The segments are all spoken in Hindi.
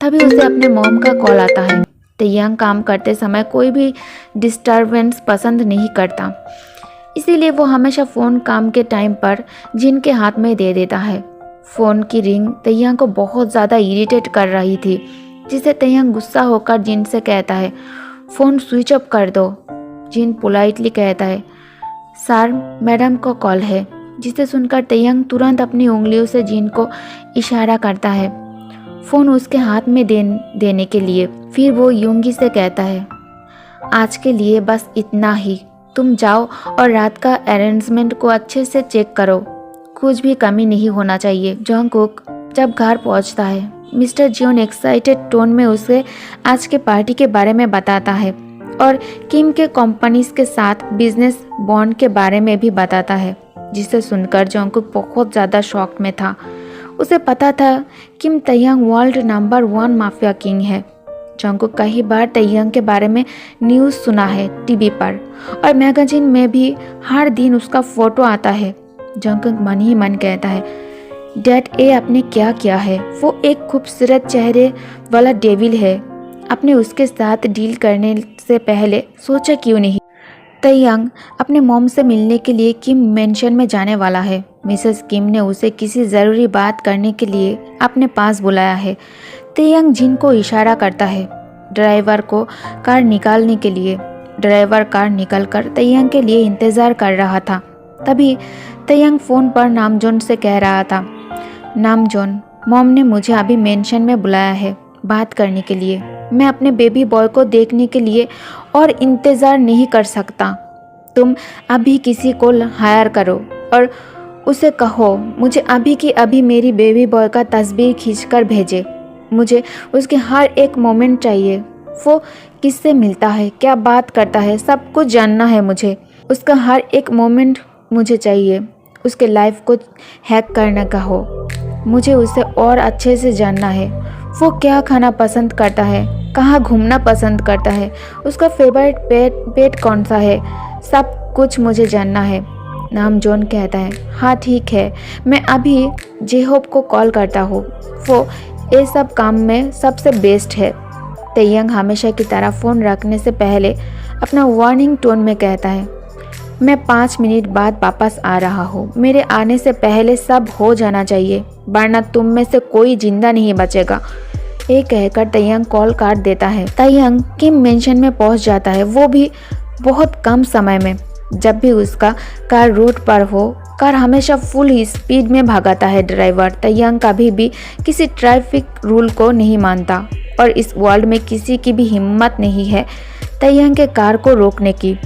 तभी उसे अपने मॉम का कॉल आता है। तैयंग काम करते समय कोई भी डिस्टरबेंस पसंद नहीं करता, इसीलिए वो हमेशा फ़ोन काम के टाइम पर जिन के हाथ में दे देता है। फ़ोन की रिंग तैयंग को बहुत ज़्यादा इरिटेट कर रही थी, जिसे तैयंग गुस्सा होकर जिन से कहता है फ़ोन स्विच ऑफ कर दो। जिन पोलाइटली कहता है सर मैडम को कॉल है, जिसे सुनकर तैयंग तुरंत अपनी उंगलियों से जिन को इशारा करता है फ़ोन उसके हाथ में देने के लिए। फिर वो यूंगी से कहता है आज के लिए बस इतना ही, तुम जाओ और रात का अरेंजमेंट को अच्छे से चेक करो, कुछ भी कमी नहीं होना चाहिए। जॉन्गकुक जब घर पहुंचता है, मिस्टर जियोन एक्साइटेड टोन में उसे आज के पार्टी के बारे में बताता है और किम के कंपनीज के साथ बिजनेस बॉन्ड के बारे में भी बताता है, जिसे सुनकर जॉन्गकुक बहुत ज़्यादा शॉक में था। उसे पता था किम तैयंग वर्ल्ड नंबर 1 माफिया किंग है। जॉन्गकुक कई बार तैयंग के बारे में न्यूज़ सुना है टीवी पर, और मैगजीन में भी हर दिन उसका फ़ोटो आता है। जॉन्गकुक मन ही मन कहता है डैड ये आपने क्या किया है, वो एक खूबसूरत चेहरे वाला डेविल है, आपने उसके साथ डील करने से पहले सोचा क्यों नहीं। तैयंग अपने मॉम से मिलने के लिए किम मेंशन में जाने वाला है। मिसेस किम ने उसे किसी ज़रूरी बात करने के लिए अपने पास बुलाया है। तैयंग जिन को इशारा करता है ड्राइवर को कार निकालने के लिए। ड्राइवर कार निकलकर तैयंग के लिए इंतज़ार कर रहा था। तभी तैयंग फ़ोन पर नामजोन से कह रहा था नामजोन, मॉम ने मुझे अभी मेंशन में बुलाया है बात करने के लिए। मैं अपने बेबी बॉय को देखने के लिए और इंतज़ार नहीं कर सकता। तुम अभी किसी को हायर करो और उसे कहो मुझे अभी की अभी मेरी बेबी बॉय का तस्वीर खींचकर भेजे। मुझे उसके हर एक मोमेंट चाहिए, वो किससे मिलता है, क्या बात करता है, सब कुछ जानना है मुझे। उसका हर एक मोमेंट मुझे चाहिए। उसके लाइफ को हैक करना कहो, मुझे उसे और अच्छे से जानना है। वो क्या खाना पसंद करता है, कहाँ घूमना पसंद करता है, उसका फेवरेट पेट कौन सा है, सब कुछ मुझे जानना है। नामजोन कहता है हाँ ठीक है, मैं अभी जेहोब को कॉल करता हूँ, वो ये सब काम में सबसे बेस्ट है। तैयंग हमेशा की तरह फ़ोन रखने से पहले अपना वार्निंग टोन में कहता है मैं 5 मिनट बाद वापस आ रहा हूँ, मेरे आने से पहले सब हो जाना चाहिए, वरना तुम में से कोई जिंदा नहीं बचेगा। ये कहकर तैयंग कॉल काट देता है। तैयंग किम मेंशन में पहुँच जाता है, वो भी बहुत कम समय में। जब भी उसका कार रोड पर हो, कार हमेशा फुल स्पीड में भगाता है ड्राइवर। तैयंग कभी भी किसी ट्रैफिक रूल को नहीं मानता और इस वर्ल्ड में किसी की भी हिम्मत नहीं है तैयंग के कार को रोकने की।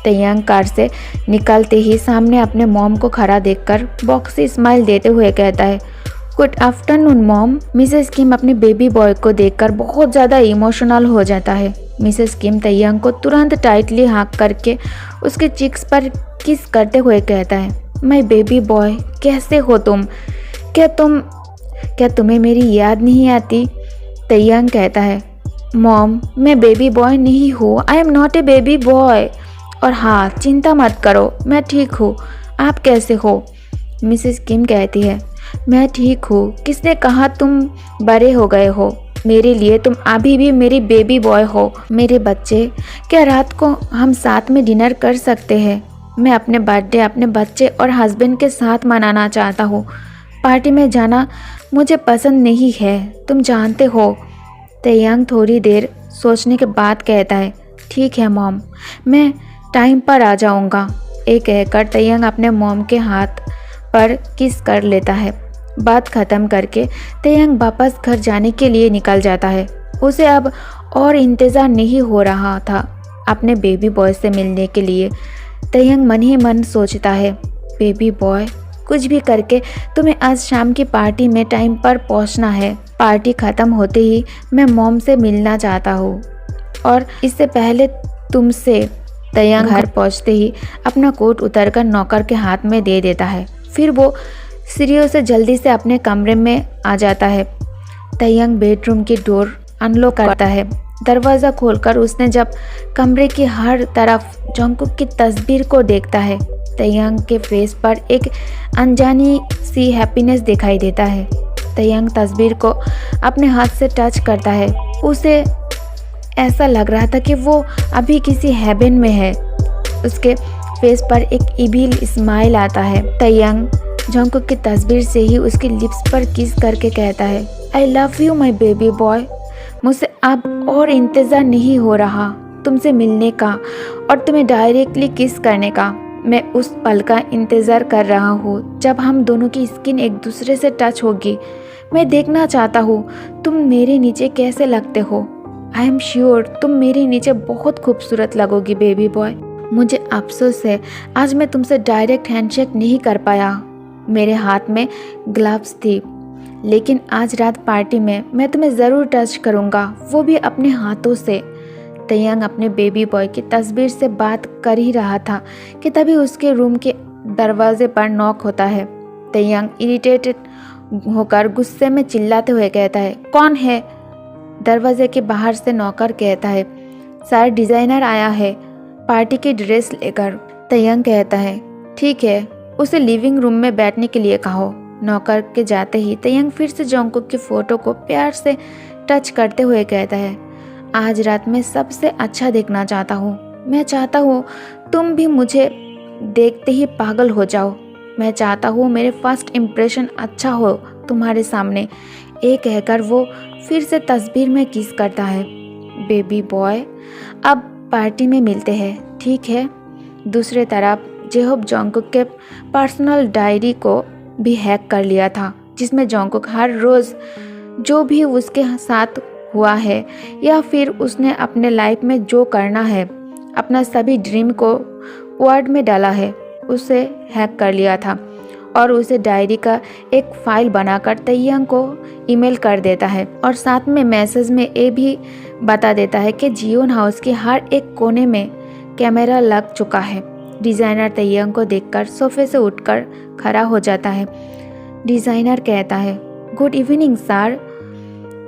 तैयंग कार से निकलते ही सामने अपने मॉम को खड़ा देखकर बॉक्सी स्माइल देते हुए कहता है गुड आफ्टरनून मॉम। मिसेस किम अपने बेबी बॉय को देखकर बहुत ज़्यादा इमोशनल हो जाता है। मिसेस किम तैयंग को तुरंत टाइटली हाँक करके उसके चिक्स पर किस करते हुए कहता है माय बेबी बॉय कैसे हो तुम, क्या तुम्हें मेरी याद नहीं आती। तैयंग कहता है मॉम मैं बेबी बॉय नहीं हूँ, I am not a baby boy, और हाँ चिंता मत करो मैं ठीक हूँ, आप कैसे हो। मिसेस किम कहती है मैं ठीक हूँ, किसने कहा तुम बड़े हो गए हो, मेरे लिए तुम अभी भी मेरी बेबी बॉय हो। मेरे बच्चे, क्या रात को हम साथ में डिनर कर सकते हैं। मैं अपने बर्थडे अपने बच्चे और हस्बैंड के साथ मनाना चाहता हूँ, पार्टी में जाना मुझे पसंद नहीं है, तुम जानते हो। तैयंग थोड़ी देर सोचने के बाद कहता है ठीक है मॉम, मैं टाइम पर आ जाऊँगा। ये कहकर तैयंग अपने मॉम के हाथ पर किस कर लेता है। बात ख़त्म करके तैयंग वापस घर जाने के लिए निकल जाता है। उसे अब और इंतज़ार नहीं हो रहा था अपने बेबी बॉय से मिलने के लिए। तैयंग मन ही मन सोचता है बेबी बॉय कुछ भी करके तुम्हें आज शाम की पार्टी में टाइम पर पहुंचना है। पार्टी ख़त्म होते ही मैं मॉम से मिलना चाहता हूँ और इससे पहले तुमसे। तैयंग घर पहुँचते ही अपना कोट उतरकर नौकर के हाथ में दे देता है। फिर वो सीढ़ियों से जल्दी से अपने कमरे में आ जाता है। तैयंग बेडरूम की डोर अनलॉक करता है। दरवाज़ा खोलकर उसने जब कमरे की हर तरफ जॉन्गकुक की तस्वीर को देखता है, तैयंग के फेस पर एक अनजानी सी हैप्पीनेस दिखाई देता है। तयंग तस्वीर को अपने हाथ से टच करता है। उसे ऐसा लग रहा था कि वो अभी किसी हेवन में है। उसके फेस पर एक इविल स्माइल आता है। तयंग जंगकुक की तस्वीर से ही उसकी लिप्स पर किस करके कहता है, I love you my baby boy. मुझसे अब और इंतज़ार नहीं हो रहा तुमसे मिलने का और तुम्हें डायरेक्टली किस करने का। मैं उस पल का इंतज़ार कर रहा हूँ जब हम दोनों की स्किन एक दूसरे से टच होगी। मैं देखना चाहता हूँ तुम मेरे नीचे कैसे लगते हो। आई एम श्योर तुम मेरे नीचे बहुत खूबसूरत लगोगी बेबी बॉय। मुझे अफसोस है आज मैं तुमसे डायरेक्ट हैंडशेक नहीं कर पाया। मेरे हाथ में ग्लव्स थी, लेकिन आज रात पार्टी में मैं तुम्हें ज़रूर टच करूँगा, वो भी अपने हाथों से। तयंग अपने बेबी बॉय की तस्वीर से बात कर ही रहा था कि तभी उसके रूम के दरवाजे पर नॉक होता है। तयंग इरिटेटेड होकर गुस्से में चिल्लाते हुए कहता है, कौन है? दरवाजे के बाहर से नौकर कहता है, सर डिज़ाइनर आया है पार्टी की ड्रेस लेकर। तयंग कहता है, ठीक है, उसे लिविंग रूम में बैठने के लिए कहो। नौकर के जाते ही तयंग फिर से जंगकुक की फ़ोटो को प्यार से टच करते हुए कहता है, आज रात में सबसे अच्छा देखना चाहता हूँ। मैं चाहता हूँ तुम भी मुझे देखते ही पागल हो जाओ। मैं चाहता हूँ मेरे फर्स्ट इम्प्रेशन अच्छा हो तुम्हारे सामने। ये कहकर वो फिर से तस्वीर में किस करता है। बेबी बॉय, अब पार्टी में मिलते हैं, ठीक है? दूसरी तरफ जेहोब जंगकुक के पर्सनल डायरी को भी हैक कर लिया था, जिसमें जंगकुक हर रोज़ जो भी उसके साथ हुआ है या फिर उसने अपने लाइफ में जो करना है, अपना सभी ड्रीम को वर्ड में डाला है, उसे हैक कर लिया था और उसे डायरी का एक फाइल बनाकर तयंग को ईमेल कर देता है और साथ में मैसेज में ये भी बता देता है कि जियोन हाउस के हर एक कोने में कैमरा लग चुका है। डिज़ाइनर तयंग को देखकर सोफे से उठकर खड़ा हो जाता है। डिज़ाइनर कहता है, गुड इवनिंग सर।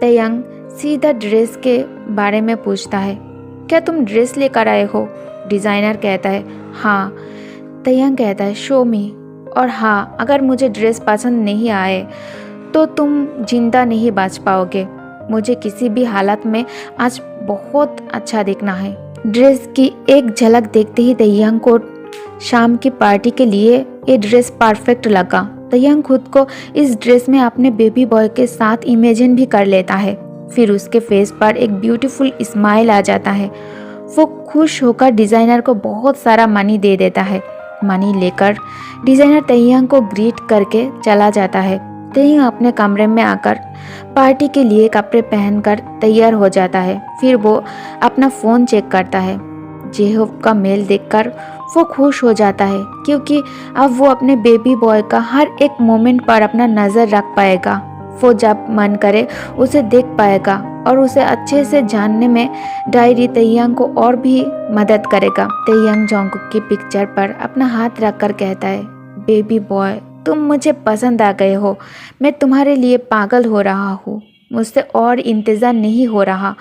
तयंग सीधा ड्रेस के बारे में पूछता है, क्या तुम ड्रेस लेकर आए हो? डिज़ाइनर कहता है, हाँ। तयंग कहता है, शो मी। और हाँ, अगर मुझे ड्रेस पसंद नहीं आए तो तुम जिंदा नहीं बच पाओगे। मुझे किसी भी हालत में आज बहुत अच्छा दिखना है। ड्रेस की एक झलक देखते ही तयंग को शाम की पार्टी के लिए ये ड्रेस परफेक्ट लगा। तयंग खुद को इस ड्रेस में अपने बेबी बॉय के साथ इमेजिन भी कर लेता है। फिर उसके फेस पर एक ब्यूटीफुल स्माइल आ जाता है। वो खुश होकर डिज़ाइनर को बहुत सारा मनी दे देता है। मनी लेकर डिज़ाइनर तयंग को ग्रीट करके चला जाता है। तयंग अपने कमरे में आकर पार्टी के लिए कपड़े पहनकर तैयार हो जाता है। फिर वो अपना फ़ोन चेक करता है। जेहोब का मेल देखकर वो खुश हो जाता है, क्योंकि अब वो अपने बेबी बॉय का हर एक मोमेंट पर अपना नज़र रख पाएगा। वो जब मन करे उसे देख पाएगा और उसे अच्छे से जानने में डायरी तयंग को और भी मदद करेगा। तयंग जंगकुक की पिक्चर पर अपना हाथ रखकर कहता है, बेबी बॉय, तुम मुझे पसंद आ गए हो। मैं तुम्हारे लिए पागल हो रहा हूँ। मुझसे और इंतज़ार नहीं हो रहा।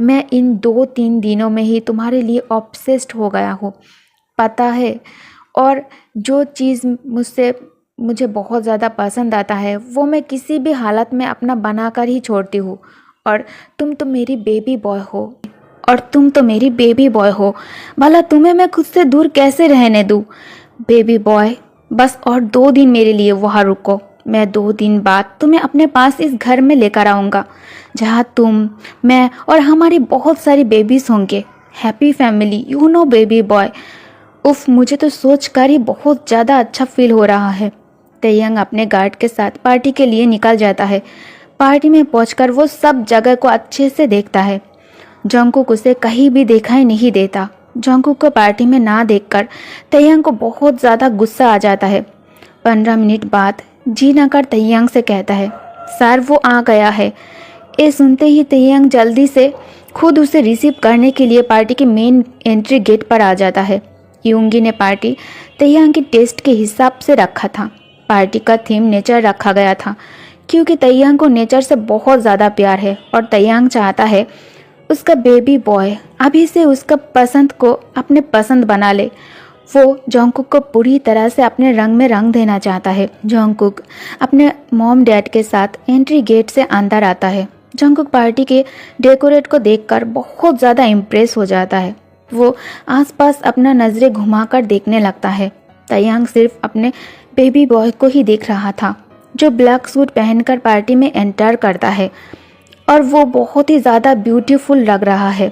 मैं इन 2-3 दिनों में ही तुम्हारे लिए ऑब्सेस्ड हो गया हूँ, पता है। और जो चीज़ मुझे बहुत ज़्यादा पसंद आता है वो मैं किसी भी हालत में अपना बनाकर ही छोड़ती हूँ। और तुम तो मेरी बेबी बॉय हो। भला तुम्हें मैं खुद से दूर कैसे रहने दूँ? बेबी बॉय, बस और 2 दिन मेरे लिए वहाँ रुको। मैं 2 दिन बाद तुम्हें अपने पास इस घर में लेकर आऊँगा, जहाँ तुम, मैं और हमारी बहुत सारी बेबीज़ होंगे। Happy family, you know baby boy. उफ, मुझे तो सोच कर ही बहुत ज़्यादा अच्छा फील हो रहा है। तयंग अपने गार्ड के साथ पार्टी के लिए निकल जाता है। पार्टी में पहुंचकर वो सब जगह को अच्छे से देखता है। जंगकुक उसे कहीं भी दिखाई नहीं देता। जंगकुक को पार्टी में ना देखकर तयंग को बहुत ज़्यादा गुस्सा आ जाता है। 15 मिनट बाद जीनाकर तयंग से कहता है, सर वो आ गया है। ये सुनते ही तयंग जल्दी से खुद उसे रिसीव करने के लिए पार्टी के मेन एंट्री गेट पर आ जाता है। यूंगी ने पार्टी तयंग की टेस्ट के हिसाब से रखा था। पार्टी का थीम नेचर रखा गया था, क्योंकि तयंग को नेचर से बहुत ज़्यादा प्यार है और तयंग चाहता है उसका बेबी बॉय अभी से उसका पसंद को अपने पसंद बना ले। वो जॉन्गकुक को पूरी तरह से अपने रंग में रंग देना चाहता है। जॉन्गकुक अपने मॉम डैड के साथ एंट्री गेट से अंदर आता है। जॉन्गकुक पार्टी के डेकोरेट को देखकर बहुत ज़्यादा इम्प्रेस हो जाता है। वो आसपास अपना नज़रें घुमाकर देखने लगता है। तयांग सिर्फ अपने बेबी बॉय को ही देख रहा था, जो ब्लैक सूट पहनकर पार्टी में एंटर करता है और वो बहुत ही ज़्यादा ब्यूटीफुल लग रहा है।